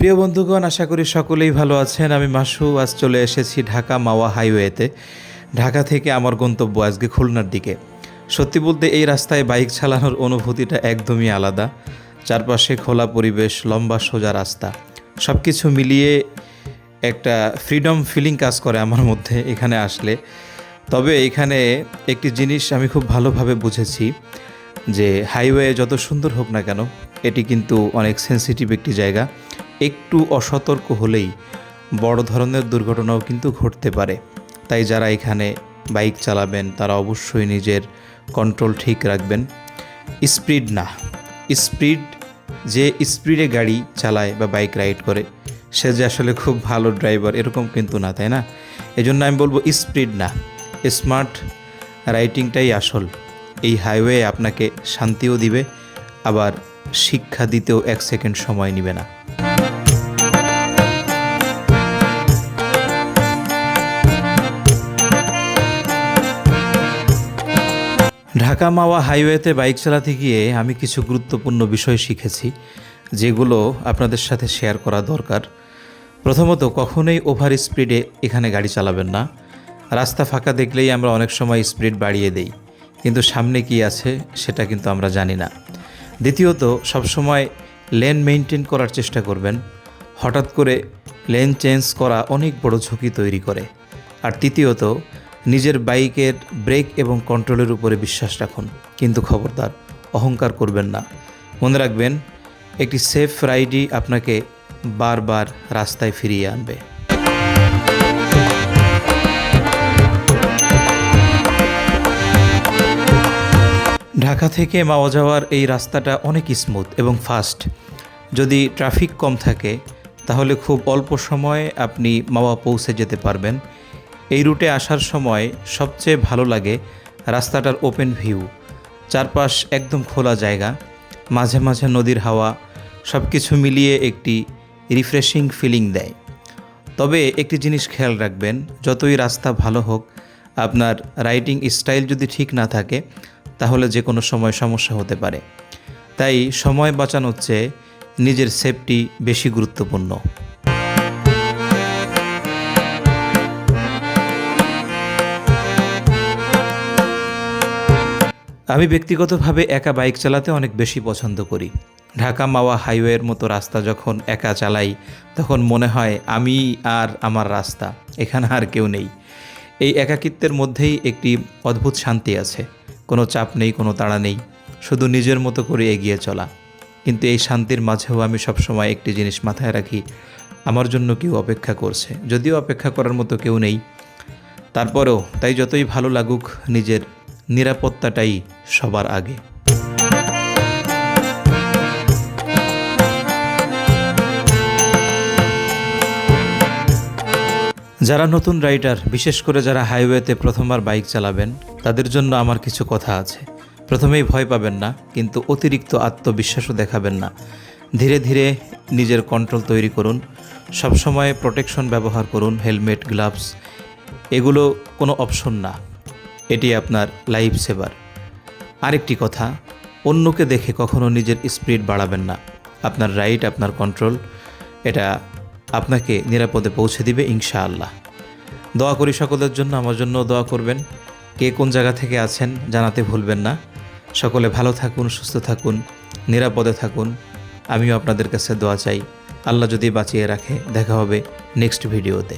প্রিয় বন্ধুগণ, আশা করি সকলেই ভালো আছেন। আমি মাসু আজ চলে এসেছি ঢাকা মাওয়া হাইওয়েতে। ঢাকা থেকে আমার গন্তব্য আজকে খুলনার দিকে। সত্যি বলতে এই রাস্তায় বাইক চালানোর অনুভূতিটা একদমই আলাদা। চারপাশে খোলা পরিবেশ, লম্বা সোজা রাস্তা, সব কিছু মিলিয়ে একটা ফ্রিডম ফিলিং কাজ করে আমার মধ্যে এখানে আসলে। তবে এখানে একটি জিনিস আমি খুব ভালোভাবে বুঝেছি যে হাইওয়ে যত সুন্দর হোক না কেন, এটি কিন্তু অনেক সেন্সিটিভ একটি জায়গা। একটু অসতর্ক হলেই বড় ধরনের দুর্ঘটনাও কিন্তু ঘটতে পারে। তাই যারা এখানে বাইক চালাবেন তারা অবশ্যই নিজের কন্ট্রোল ঠিক রাখবেন। স্পিড না, স্পিড যে স্পিডে গাড়ি চালায় বা বাইক রাইড করে সে যে আসলে খুব ভালো ড্রাইভার এরকম কিন্তু না, তাই না? এজন্য আমি বলবো স্পিড না, স্মার্ট রাইডিংটাই আসল। এই হাইওয়ে আপনাকে শান্তিও দিবে, আবার শিক্ষা দিতেও 1 সেকেন্ড সময় নেবে না। ঢাকা মাওয়া হাইওয়েতে বাইক চালাতে গিয়ে আমি কিছু গুরুত্বপূর্ণ বিষয় শিখেছি, যেগুলো আপনাদের সাথে শেয়ার করা দরকার। প্রথমত, কখনোই ওভার স্পিডে এখানে গাড়ি চালাবেন না। রাস্তা ফাঁকা দেখলেই আমরা অনেক সময় স্পিড বাড়িয়ে দেই, কিন্তু সামনে কি আছে সেটা কিন্তু আমরা জানি না। দ্বিতীয়ত, সবসময় লেন মেনটেন করার চেষ্টা করবেন। হঠাৎ করে লেন চেঞ্জ করা অনেক বড় ঝুঁকি তৈরি করে। আর তৃতীয়ত, নিজের বাইকের ব্রেক এবং কন্ট্রোলের উপরে বিশ্বাস রাখুন, কিন্তু খবরদার অহংকার করবেন না। মনে রাখবেন, একটি সেফ রাইডই আপনাকে বারবার রাস্তায় ফিরিয়ে আনবে। ঢাকা থেকে মাওয়া যাওয়ার এই রাস্তাটা অনেক স্মুথ এবং ফাস্ট। যদি ট্রাফিক কম থাকে তাহলে খুব অল্প সময়ে আপনি মাওয়া পৌঁছে যেতে পারবেন। এই রুটে আসার সময় সবচেয়ে ভালো লাগে রাস্তাটার ওপেন ভিউ, চারপাশ একদম খোলা জায়গা, মাঝে মাঝে নদীর হাওয়া, সব কিছু মিলিয়ে একটি রিফ্রেশিং ফিলিং দেয়। তবে একটি জিনিস খেয়াল রাখবেন, যতই রাস্তা ভালো হোক, আপনার রাইডিং স্টাইল যদি ঠিক না থাকে তাহলে যে কোনো সময় সমস্যা হতে পারে। তাই সময় বাঁচানোর চেয়ে নিজের সেফটি বেশি গুরুত্বপূর্ণ। আমি ব্যক্তিগতভাবে একা বাইক চালাতে অনেক বেশি পছন্দ করি। ঢাকা মাওয়া হাইওয়ের মতো রাস্তা যখন একা চালাই তখন মনে হয় আমি আর আমার রাস্তা, এখানে আর কেউ নেই। এই একাকিত্বের মধ্যেই একটি অদ্ভুত শান্তি আছে। কোনো চাপ নেই, কোনো তাড়া নেই, শুধু নিজের মতো করে এগিয়ে চলা। কিন্তু এই শান্তির মাঝেও আমি সবসময় একটি জিনিস মাথায় রাখি, আমার জন্য কেউ অপেক্ষা করছে। যদিও অপেক্ষা করার মতো কেউ নেই, তারপরেও তাই যতই ভালো লাগুক, নিজের নিরাপত্তাটাই সবার আগে। যারা নতুন রাইডার, বিশেষ করে যারা হাইওয়েতে প্রথমবার বাইক চালাবেন, তাদের জন্য আমার কিছু কথা আছে। প্রথমেই ভয় পাবেন না, কিন্তু অতিরিক্ত আত্মবিশ্বাসও দেখাবেন না। ধীরে ধীরে নিজের কন্ট্রোল তৈরি করুন। সবসময় প্রোটেকশন ব্যবহার করুন, হেলমেট, গ্লাভস, এগুলো কোনো অপশন না, এটি আপনার লাইফ সেভার। আরেকটি কথা, অন্যকে দেখে কখনো নিজের স্পিড বাড়াবেন না। আপনার রাইড, আপনার কন্ট্রোল, এটা আপনাকে নিরাপদে পৌঁছে দিবে ইনশাআল্লাহ। দোয়া করি সকলের জন্য, আমার জন্য দোয়া করবেন। কে কোন জায়গা থেকে আছেন জানাতে ভুলবেন না। সকলে ভালো থাকুন, সুস্থ থাকুন, নিরাপদে থাকুন। আমিও আপনাদের কাছে দোয়া চাই। আল্লাহ যদি বাঁচিয়ে রাখে, দেখা হবে নেক্সট ভিডিওতে।